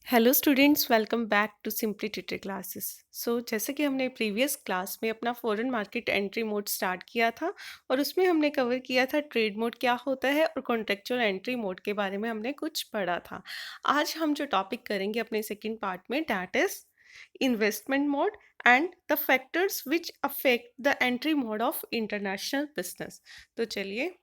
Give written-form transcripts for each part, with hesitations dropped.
Hello students, welcome back to simply tutor classes. जैसे कि हमने प्रीवियस क्लास में अपना foreign market entry mode start किया था और उसमें हमने कवर किया था ट्रेड मोड क्या होता है और कॉन्ट्रेक्चुअल एंट्री मोड के बारे में हमने कुछ पढ़ा था। आज हम जो टॉपिक करेंगे अपने सेकंड पार्ट में, that is investment mode and the factors which affect the entry mode of international business. तो चलिए,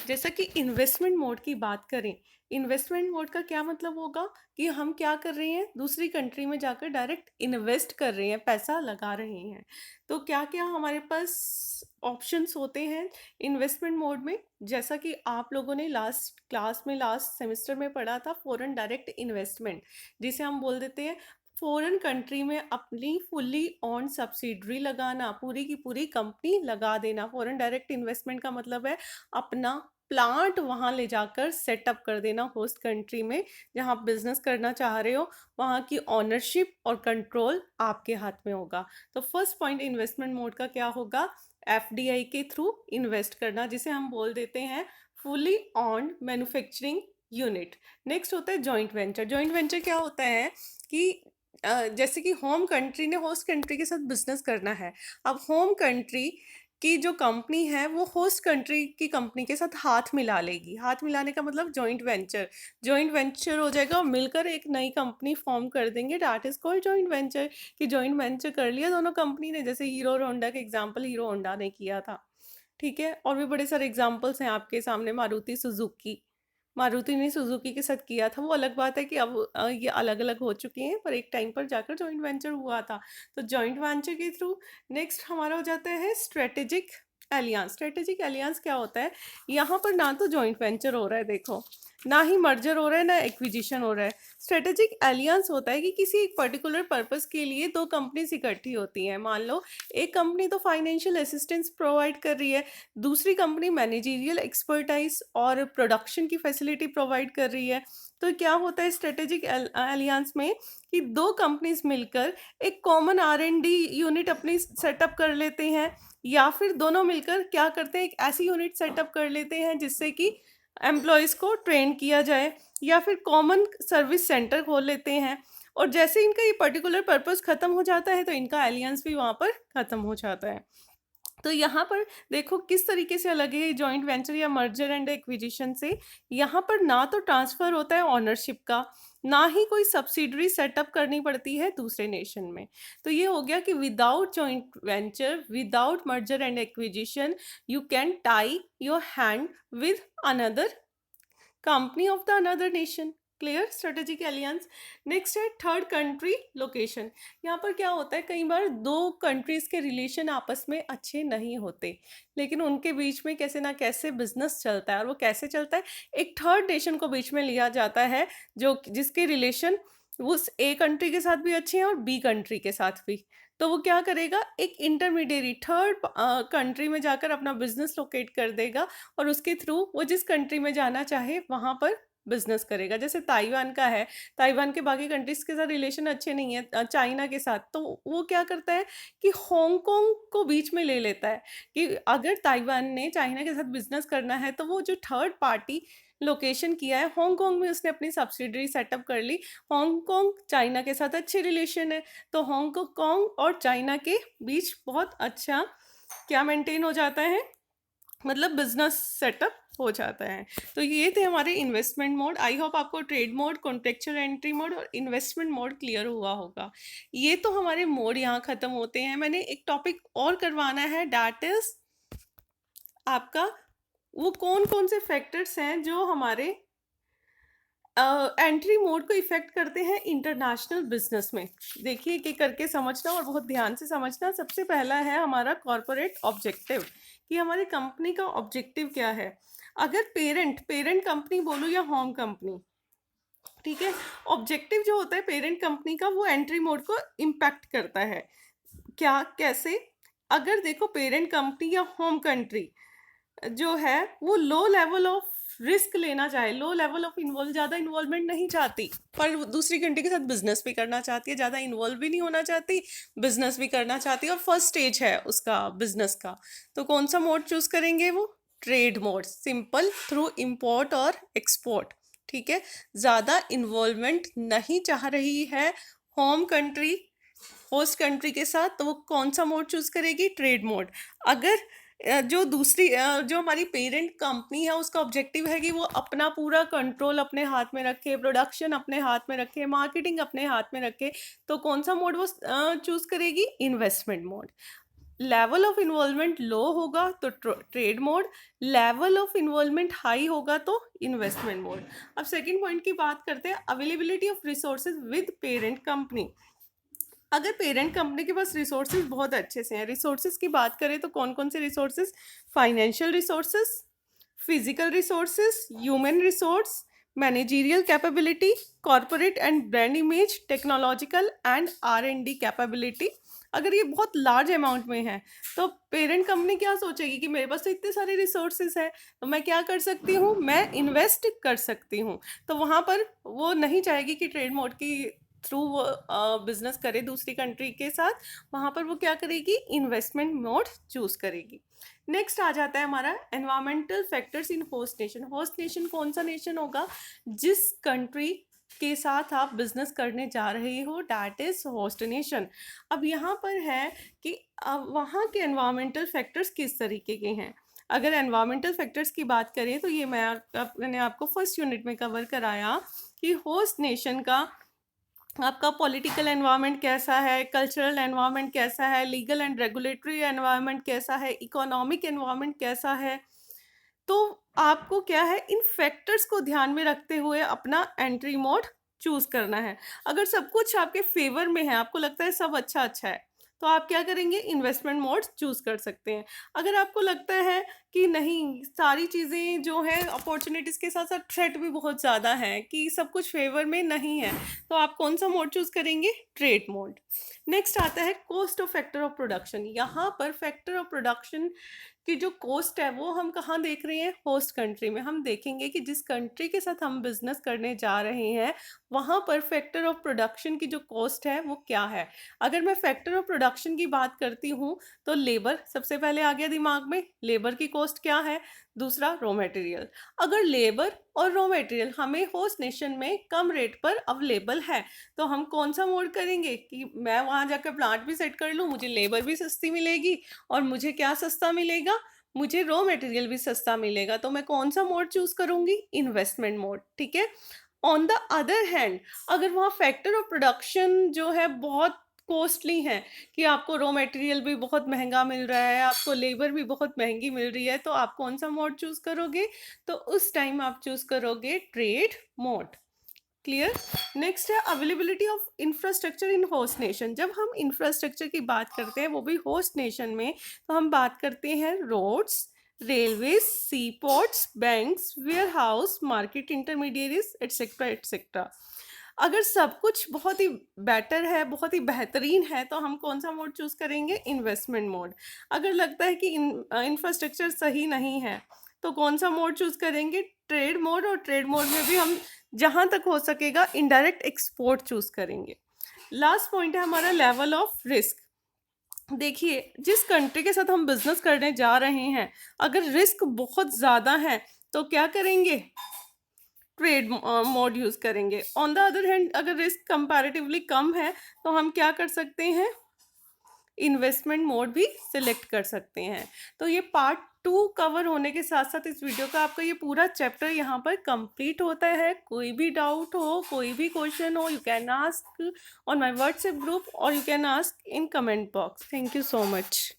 जैसा कि इन्वेस्टमेंट मोड की बात करें, इन्वेस्टमेंट मोड का क्या मतलब होगा कि हम क्या कर रहे हैं, दूसरी कंट्री में जाकर डायरेक्ट इन्वेस्ट कर रहे हैं, पैसा लगा रहे हैं। तो क्या क्या हमारे पास ऑप्शंस होते हैं इन्वेस्टमेंट मोड में, जैसा कि आप लोगों ने लास्ट क्लास में लास्ट सेमेस्टर में पढ़ा था, फॉरेन डायरेक्ट इन्वेस्टमेंट, जिसे हम बोल देते हैं फॉरेन कंट्री में अपनी फुल्ली ऑन सब्सिडरी लगाना, पूरी की पूरी कंपनी लगा देना। फॉरेन डायरेक्ट इन्वेस्टमेंट का मतलब है अपना प्लांट वहाँ ले जाकर सेटअप कर देना होस्ट कंट्री में, जहाँ आप बिजनेस करना चाह रहे हो, वहाँ की ऑनरशिप और कंट्रोल आपके हाथ में होगा। तो फर्स्ट पॉइंट इन्वेस्टमेंट मोड का क्या होगा, एफडीआई के थ्रू इन्वेस्ट करना, जिसे हम बोल देते हैं fully on manufacturing unit. Next होता है जॉइंट वेंचर। जॉइंट वेंचर क्या होता है कि जैसे कि होम कंट्री ने होस्ट कंट्री के साथ बिजनेस करना है। अब होम कंट्री की जो कंपनी है वो होस्ट कंट्री की कंपनी के साथ हाथ मिला लेगी। हाथ मिलाने का मतलब जॉइंट वेंचर। जॉइंट वेंचर हो जाएगा और मिलकर एक नई कंपनी फॉर्म कर देंगे, that is called joint venture. कि जॉइंट वेंचर कर लिया दोनों कंपनी ने, जैसे हीरो और होंडा का एग्जांपल हीरो होंडा ने किया था। ठीक है, और भी बड़े सारे एग्जांपल्स हैं आपके सामने, मारुति सुजुकी, मारुति ने सुजुकी के साथ किया था। वो अलग बात है कि अब ये अलग अलग हो चुके हैं, पर एक टाइम पर जाकर जॉइंट वेंचर हुआ था। तो जॉइंट वेंचर के थ्रू नेक्स्ट हमारा हो जाता है स्ट्रेटेजिक एलियांस। स्ट्रेटेजिक एलियांस क्या होता है, यहाँ पर ना तो जॉइंट वेंचर हो रहा है, देखो, ना ही मर्जर हो रहा है, ना एक्विजिशन हो रहा है। स्ट्रेटेजिक एलियांस होता है कि किसी एक पर्टिकुलर पर्पस के लिए दो कंपनीज इकट्ठी होती हैं। मान लो एक कंपनी तो फाइनेंशियल असिस्टेंस प्रोवाइड कर रही है, दूसरी कंपनी मैनेजरियल एक्सपर्टाइज और प्रोडक्शन की फैसिलिटी प्रोवाइड कर रही है। तो क्या होता है स्ट्रेटेजिक एलियांस में कि दो कंपनीज मिलकर एक common R and D unit अपनी सेटअप कर लेते हैं, या फिर दोनों मिलकर क्या करते हैं, एक ऐसी यूनिट सेटअप कर लेते हैं जिससे कि एम्प्लॉयज़ को ट्रेन किया जाए, या फिर कॉमन सर्विस सेंटर खोल लेते हैं। और जैसे इनका ये पर्टिकुलर पर्पस ख़त्म हो जाता है तो इनका एलियंस भी वहाँ पर ख़त्म हो जाता है। तो यहाँ पर देखो किस तरीके से अलग है जॉइंट वेंचर या मर्जर एंड एक्विजिशन से। यहाँ पर ना तो ट्रांसफ़र होता है ऑनरशिप का, ना ही कोई सब्सिडरी सेटअप करनी पड़ती है दूसरे नेशन में। तो ये हो गया कि without joint venture, without merger and acquisition, you can tie your hand with another company of the another nation. Clear, strategic aliens. Next है थर्ड कंट्री लोकेशन। यहाँ पर क्या होता है, कई बार दो कंट्रीज के रिलेशन आपस में अच्छे नहीं होते, लेकिन उनके बीच में कैसे ना कैसे बिजनेस चलता है। और वो कैसे चलता है, एक थर्ड नेशन को बीच में लिया जाता है, जो जिसके रिलेशन उस ए कंट्री के साथ भी अच्छे हैं और बी कंट्री के साथ भी। तो वो क्या करेगा, एक इंटरमीडिएरी थर्ड कंट्री में जाकर अपना बिजनेस लोकेट कर देगा, और उसके थ्रू वो जिस कंट्री में जाना चाहे वहाँ पर बिजनेस करेगा। जैसे ताइवान का है, ताइवान के बाकी कंट्रीज के साथ रिलेशन अच्छे नहीं है, चाइना के साथ, तो वो क्या करता है कि हांगकांग को बीच में ले लेता है कि अगर ताइवान ने चाइना के साथ बिजनेस करना है तो वो जो थर्ड पार्टी लोकेशन किया है हांगकांग में, उसने अपनी सब्सिडरी सेटअप कर ली। हांगकांग चाइना के साथ अच्छे रिलेशन है, तो हांगकांग और चाइना के बीच बहुत अच्छा क्या मेंटेन हो जाता है, मतलब बिजनेस सेटअप हो जाता है। तो ये थे हमारे इन्वेस्टमेंट मोड। आई होप आपको trade mode, contractual entry mode और इन्वेस्टमेंट मोड क्लियर हुआ होगा। ये तो हमारे मोड यहाँ खत्म होते हैं। मैंने एक टॉपिक और करवाना है, दैट इज आपका वो कौन कौन से फैक्टर्स हैं जो हमारे एंट्री मोड को इफेक्ट करते हैं इंटरनेशनल बिजनेस में। देखिए कि करके समझना और बहुत ध्यान से समझना। सबसे पहला है हमारा कॉरपोरेट ऑब्जेक्टिव, कि हमारी कंपनी का ऑब्जेक्टिव क्या है। अगर पेरेंट पेरेंट कंपनी बोलो या होम कंपनी, ठीक है, ऑब्जेक्टिव जो होता है पेरेंट कंपनी का वो एंट्री मोड को इम्पैक्ट करता है। क्या, कैसे, अगर देखो पेरेंट कंपनी या होम कंट्री जो है वो लो लेवल ऑफ रिस्क लेना चाहे, लो लेवल ऑफ इन्वॉल्व, ज़्यादा इन्वॉल्वमेंट नहीं चाहती, पर दूसरी कंट्री के साथ बिजनेस भी करना चाहती है, ज़्यादा इन्वॉल्व भी नहीं होना चाहती, बिजनेस भी करना चाहती है, और फर्स्ट स्टेज है उसका बिजनेस का, तो कौन सा मोड चूज करेंगे वो, trade mode, simple, through import और एक्सपोर्ट। ठीक है, ज़्यादा इन्वॉल्वमेंट नहीं चाह रही है होम कंट्री होस्ट कंट्री के साथ, तो वो कौन सा मोड चूज करेगी? Trade mode. अगर जो हमारी पेरेंट कंपनी है उसका ऑब्जेक्टिव है कि वो अपना पूरा कंट्रोल अपने हाथ में रखे, प्रोडक्शन अपने हाथ में रखे, मार्केटिंग अपने हाथ में रखे, तो कौन सा मोड वो चूज करेगी? Investment mode. Level of involvement low होगा तो trade mode, level of involvement high होगा तो इन्वेस्टमेंट मोड। अब सेकंड पॉइंट की बात करते हैं, availability of resources with parent company. अगर पेरेंट कंपनी के पास रिसोर्सेज बहुत अच्छे से हैं, रिसोर्सेज की बात करें तो कौन कौन से resources? Financial resources, physical resources, human resource, managerial capability, corporate and brand image, technological and R&D capability. अगर ये बहुत लार्ज अमाउंट में है तो पेरेंट कंपनी क्या सोचेगी कि मेरे पास तो इतने सारे रिसोर्सेज हैं, तो मैं क्या कर सकती हूँ? मैं इन्वेस्ट कर सकती हूँ। तो वहाँ पर वो नहीं चाहेगी कि ट्रेड मोड की थ्रू वो बिजनेस करे दूसरी कंट्री के साथ, वहाँ पर वो क्या करेगी? इन्वेस्टमेंट मोड चूज करेगी। नेक्स्ट आ जाता है हमारा environmental factors in host nation. Host nation कौन सा नेशन होगा? जिस कंट्री के साथ आप बिजनेस करने जा रहे हो, दैट इज होस्ट नेशन। अब यहाँ पर है कि अब वहाँ के एनवायरमेंटल फैक्टर्स किस तरीके के हैं। अगर एनवायरमेंटल फैक्टर्स की बात करें तो ये मैंने आपको फर्स्ट यूनिट में कवर कराया कि होस्ट नेशन का आपका पॉलिटिकल एनवायरनमेंट कैसा है, कल्चरल एनवायरनमेंट कैसा है, लीगल एंड रेगुलेटरी एनवायरनमेंट कैसा है, इकोनॉमिक एनवायरनमेंट कैसा है। तो आपको क्या है, इन फैक्टर्स को ध्यान में रखते हुए अपना एंट्री मोड चूज करना है। अगर सब कुछ आपके फेवर में है, आपको लगता है सब अच्छा अच्छा है, तो आप क्या करेंगे? इन्वेस्टमेंट मोड चूज कर सकते हैं। अगर आपको लगता है कि नहीं, सारी चीज़ें जो है अपॉर्चुनिटीज़ के साथ साथ थ्रेट भी बहुत ज़्यादा है, कि सब कुछ फेवर में नहीं है, तो आप कौन सा मोड चूज करेंगे? Trade mode. नेक्स्ट आता है cost of factor of production. यहाँ पर फैक्टर ऑफ प्रोडक्शन की जो कॉस्ट है वो हम कहाँ देख रहे हैं? होस्ट कंट्री में। हम देखेंगे कि जिस कंट्री के साथ हम बिजनेस करने जा रहे हैं वहाँ पर फैक्टर ऑफ प्रोडक्शन की जो कॉस्ट है वो क्या है। अगर मैं फैक्टर ऑफ प्रोडक्शन की बात करती हूँ तो लेबर सबसे पहले आ गया दिमाग में। लेबर की कॉस्ट क्या है? दूसरा रॉ मटेरियल। अगर लेबर और रॉ मटेरियल हमें होस्ट नेशन में कम रेट पर अवेलेबल है तो हम कौन सा मोड करेंगे कि मैं वहाँ जाकर प्लांट भी सेट कर लूँ, मुझे लेबर भी सस्ती मिलेगी और मुझे क्या सस्ता मिलेगा? मुझे रॉ मटेरियल भी सस्ता मिलेगा। तो मैं कौन सा मोड चूज करूंगी? Investment mode. ठीक है। ऑन द अदर हैंड, अगर वहाँ फैक्टर ऑफ प्रोडक्शन जो है बहुत कॉस्टली है, कि आपको रॉ मटेरियल भी बहुत महंगा मिल रहा है, आपको लेबर भी बहुत महंगी मिल रही है, तो आप कौन सा मोड चूज करोगे? तो उस टाइम आप चूज करोगे ट्रेड मोड। क्लियर। नेक्स्ट है availability of infrastructure in host nation. जब हम इंफ्रास्ट्रक्चर की बात करते हैं वो भी होस्ट नेशन में, तो हम बात करते हैं roads, railways, sea ports, banks, warehouse, market intermediaries, etcetera etcetera. अगर सब कुछ बहुत ही बेटर है, बहुत ही बेहतरीन है, तो हम कौन सा मोड चूज करेंगे? Investment mode. अगर लगता है कि इंफ्रास्ट्रक्चर सही नहीं है तो कौन सा मोड चूज करेंगे? Trade mode. और ट्रेड मोड में भी हम जहां तक हो सकेगा इनडायरेक्ट एक्सपोर्ट चूज करेंगे। लास्ट पॉइंट है हमारा लेवल ऑफ रिस्क। देखिए, जिस कंट्री के साथ हम बिजनेस करने जा रहे हैं, अगर रिस्क बहुत ज़्यादा है तो क्या करेंगे? ट्रेड मोड यूज करेंगे। ऑन द अदर हैंड, अगर रिस्क कंपैरेटिवली कम है तो हम क्या कर सकते हैं? इन्वेस्टमेंट मोड भी सिलेक्ट कर सकते हैं। तो ये पार्ट 2 कवर होने के साथ साथ इस वीडियो का आपका ये पूरा चैप्टर यहाँ पर कंप्लीट होता है। कोई भी डाउट हो, कोई भी क्वेश्चन हो, you can ask on my WhatsApp group और you can ask in comment box. Thank you so much.